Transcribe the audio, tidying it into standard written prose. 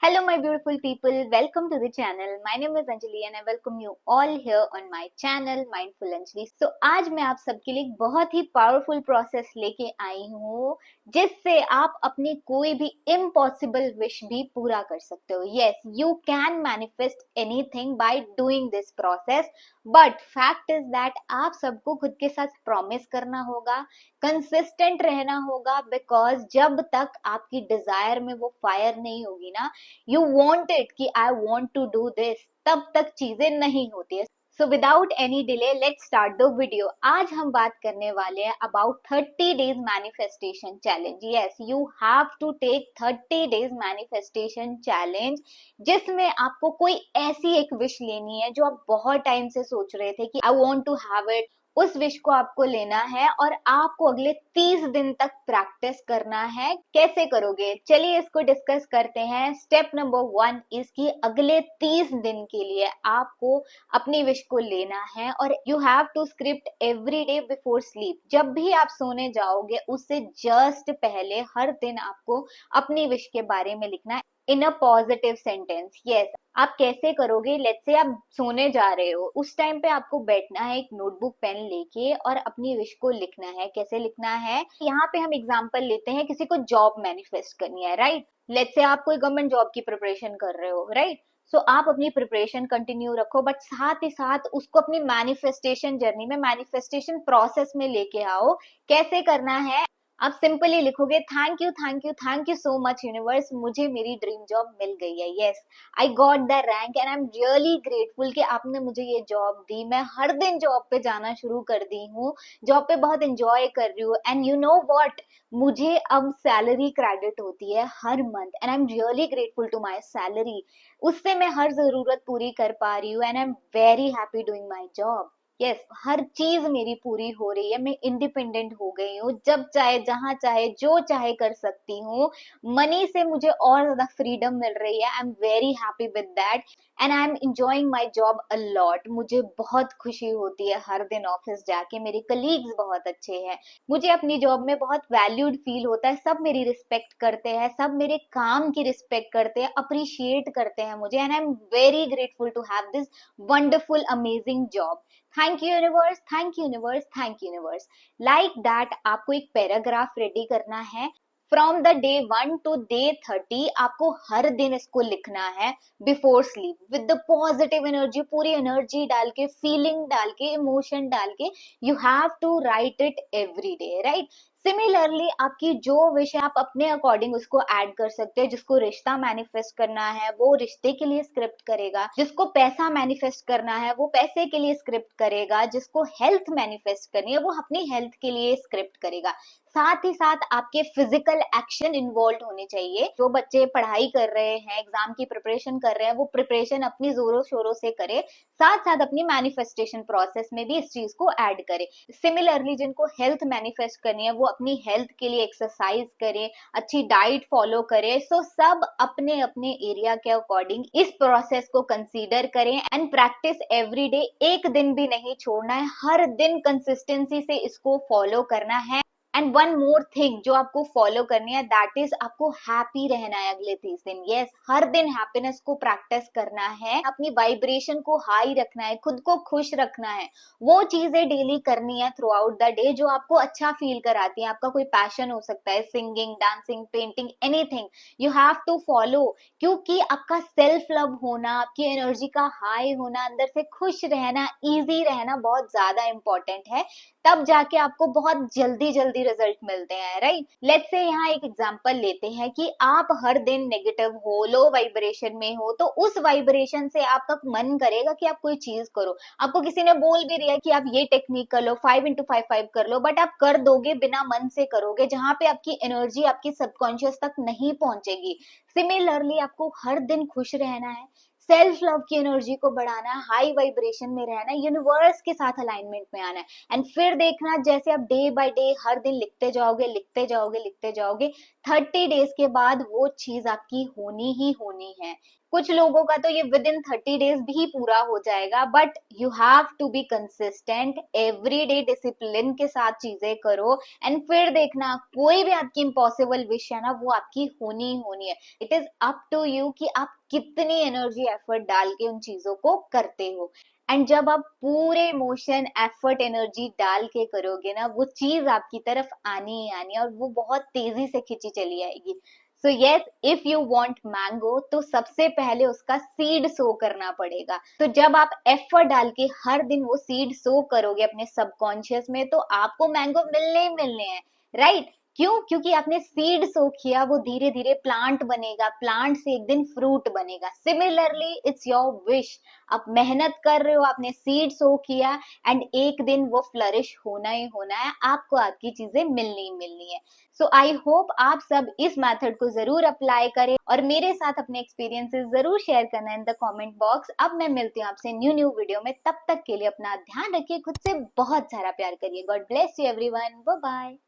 Hello, my beautiful people. Welcome to the channel. My name is Anjali and I welcome you all here on my channel Mindful Anjali. So आज मैं आप सबके लिए एक बहुत ही powerful process लेके आई हूँ जिससे आप अपनी कोई भी इम्पॉसिबल विश भी पूरा कर सकते हो. Yes, you can manifest anything by doing this process. But fact is that आप सबको खुद के साथ प्रॉमिस करना होगा, कंसिस्टेंट रहना होगा, बिकॉज जब तक आपकी डिजायर में वो फायर नहीं होगी ना, यू वांट इट कि I want to do this, तब तक चीजें नहीं होती है. So without any delay let's start the video. आज हम बात करने वाले हैं about 30 days manifestation challenge. Yes, you have to take 30 days manifestation challenge जिसमें आपको कोई ऐसी एक विश लेनी है जो आप बहुत टाइम से सोच रहे थे कि I want to have it. उस विश को आपको लेना है और आपको अगले 30 दिन तक प्रैक्टिस करना है. कैसे करोगे, चलिए इसको डिस्कस करते हैं. स्टेप नंबर 1 इसकी अगले 30 दिन के लिए आपको अपनी विश को लेना है और you have to script every day before sleep. जब भी आप सोने जाओगे उससे जस्ट पहले हर दिन आपको अपनी विश के बारे में लिखना है इन अ पॉजिटिव सेंटेंस. यस, आप कैसे करोगे, लेट्स से आप सोने जा रहे हो, उस टाइम पे आपको बैठना है एक नोटबुक पेन लेके और अपनी विश को लिखना है. कैसे लिखना है, यहाँ पे हम एग्जांपल लेते हैं, किसी को जॉब मैनिफेस्ट करनी है, राइट. लेट्स से आप कोई गवर्नमेंट जॉब की प्रिपरेशन कर रहे हो, राइट. सो आप अपनी प्रिपरेशन कंटिन्यू रखो, बट साथ ही साथ उसको अपनी मैनिफेस्टेशन जर्नी में, मैनिफेस्टेशन प्रोसेस में लेके आओ. कैसे करना है, आप सिंपली लिखोगे thank you thank you thank you so much universe, मुझे मेरी ड्रीम जॉब मिल गई है. Yes, I got the rank and I am really grateful कि आपने मुझे ये जॉब दी. मैं हर दिन जॉब पे जाना शुरू कर दी हूँ, जॉब पे बहुत एंजॉय कर रही हूँ. एंड यू नो व्हाट, मुझे अब सैलरी क्रेडिट होती है हर month and I am really grateful to my salary. उससे मैं हर जरूरत पूरी कर पा रही हूँ and I am very happy doing my job. Yes, हर चीज मेरी पूरी हो रही है, मैं इंडिपेंडेंट हो गई हूँ, जब चाहे जहां चाहे जो चाहे कर सकती हूँ. मनी से मुझे और ज्यादा फ्रीडम मिल रही है. आई am very happy with that and I M enjoying my job a lot. मुझे बहुत खुशी होती है हर दिन ऑफिस जाके, मेरे कलीग्स बहुत अच्छे हैं, मुझे अपनी जॉब में बहुत वैल्यूड फील होता है, सब मेरी रिस्पेक्ट करते हैं, सब मेरे काम की रिस्पेक्ट करते हैं, अप्रिशिएट करते हैं मुझे. And I am very grateful to have this wonderful amazing job. Thank you universe, thank you universe, thank you universe. Like that आपको एक पैराग्राफ रेडी करना है. From the day 1 to day 30 आपको हर दिन इसको लिखना है before sleep with the positive energy, पूरी एनर्जी डाल के, फीलिंग डाल के, इमोशन डाल के. You have to write it every day, right. Similarly आपकी जो विश है आप अपने अकॉर्डिंग उसको ऐड कर सकते हैं. जिसको रिश्ता मैनिफेस्ट करना है वो रिश्ते के लिए स्क्रिप्ट करेगा, जिसको पैसा मैनिफेस्ट करना है वो पैसे के लिए स्क्रिप्ट करेगा, जिसको हेल्थ मैनिफेस्ट करनी है वो अपनी हेल्थ के लिए स्क्रिप्ट करेगा. साथ ही साथ आपके फिजिकल एक्शन इन्वॉल्व होने चाहिए. जो बच्चे पढ़ाई कर रहे हैं, एग्जाम की प्रिपरेशन कर रहे हैं, वो प्रिपरेशन अपनी जोरों शोरों से करे, साथ साथ अपनी मैनिफेस्टेशन प्रोसेस में भी इस चीज को ऐड करे. सिमिलरली जिनको हेल्थ मैनिफेस्ट करनी है वो अपनी हेल्थ के लिए एक्सरसाइज करे, अच्छी डाइट फॉलो करे. सो सब अपने अपने एरिया के अकॉर्डिंग इस प्रोसेस को कंसीडर करें एंड प्रैक्टिस एवरी डे. एक दिन भी नहीं छोड़ना है, हर दिन कंसिस्टेंसी से इसको फॉलो करना है. एंड वन मोर थिंग जो आपको फॉलो करनी है, दैट इज आपको हैप्पी रहना है अगले 30 दिन. यस, हर दिन हैप्पीनेस को प्रैक्टिस करना है, अपनी वाइब्रेशन को हाई रखना है, खुद को खुश रखना है. वो चीजें डेली करनी है थ्रू आउट द डे जो आपको अच्छा फील कराती है. आपका कोई पैशन हो सकता है, singing, dancing, painting, anything you have to follow. क्योंकि आपका सेल्फ लव होना, आपकी एनर्जी का हाई होना, अंदर से खुश रहना, इजी रहना बहुत ज्यादा इंपॉर्टेंट है. तब जाके आपको बहुत जल्दी जल्दी रिजल्ट मिलते हैं, राइट. लेट्स से यहाँ एक एग्जांपल लेते हैं कि आप हर दिन नेगेटिव हो, लो वाइब्रेशन में हो, तो उस वाइब्रेशन से आपका मन करेगा कि आप कोई चीज करो. आपको किसी ने बोल भी दिया कि आप ये टेक्निक कर लो, 5x5 कर लो, बट आप कर दोगे, बिना मन से करोगे, जहां पे आपकी एनर्जी आपकी सबकॉन्शियस तक नहीं पहुंचेगी. सिमिलरली आपको हर दिन खुश रहना है, सेल्फ लव की एनर्जी को बढ़ाना है, हाई वाइब्रेशन में रहना है, यूनिवर्स के साथ अलाइनमेंट में आना है। एंड फिर देखना जैसे आप डे बाय डे हर दिन लिखते जाओगे लिखते जाओगे लिखते जाओगे, 30 डेज के बाद वो चीज आपकी होनी ही होनी है। कुछ लोगों का तो ये विद इन 30 डेज भी पूरा हो जाएगा, but you have to be consistent, every day discipline के साथ चीजें करो। एंड फिर देखना कोई भी आपकी इम्पॉसिबल विश है ना, वो आपकी होनी ही होनी है। It is up to you कि आप कितनी एनर्जी एफर्ट डाल के उन चीजों को करते हो। एंड जब आप पूरे इमोशन एफर्ट एनर्जी डाल के करोगे ना, वो चीज आपकी तरफ आनी ही आनी है, और वो बहुत तेजी से खिंची चली आएगी। So yes, if you want mango तो सबसे पहले उसका सीड सो करना पड़ेगा। तो जब आप एफर्ट डाल के हर दिन वो सीड सो करोगे अपने सबकॉन्शियस में, तो आपको मैंगो मिलने ही मिलने हैं, राइट? क्यों? क्योंकि आपने सीड सो किया, वो धीरे धीरे प्लांट बनेगा, प्लांट से एक दिन फ्रूट बनेगा। सिमिलरली इट्स योर विश, आप मेहनत कर रहे हो, आपने सीड सो किया, एंड एक दिन वो फ्लरिश होना ही होना है, आपको आपकी चीजें मिलनी ही मिलनी है। सो आई होप आप सब इस मेथड को जरूर अप्लाई करें, और मेरे साथ अपने एक्सपीरियंसेस जरूर शेयर करना इन द कमेंट बॉक्स। अब मैं मिलती हूँ आपसे न्यू वीडियो में, तब तक के लिए अपना ध्यान रखिए, खुद से बहुत सारा प्यार करिए। God bless you everyone, bye bye.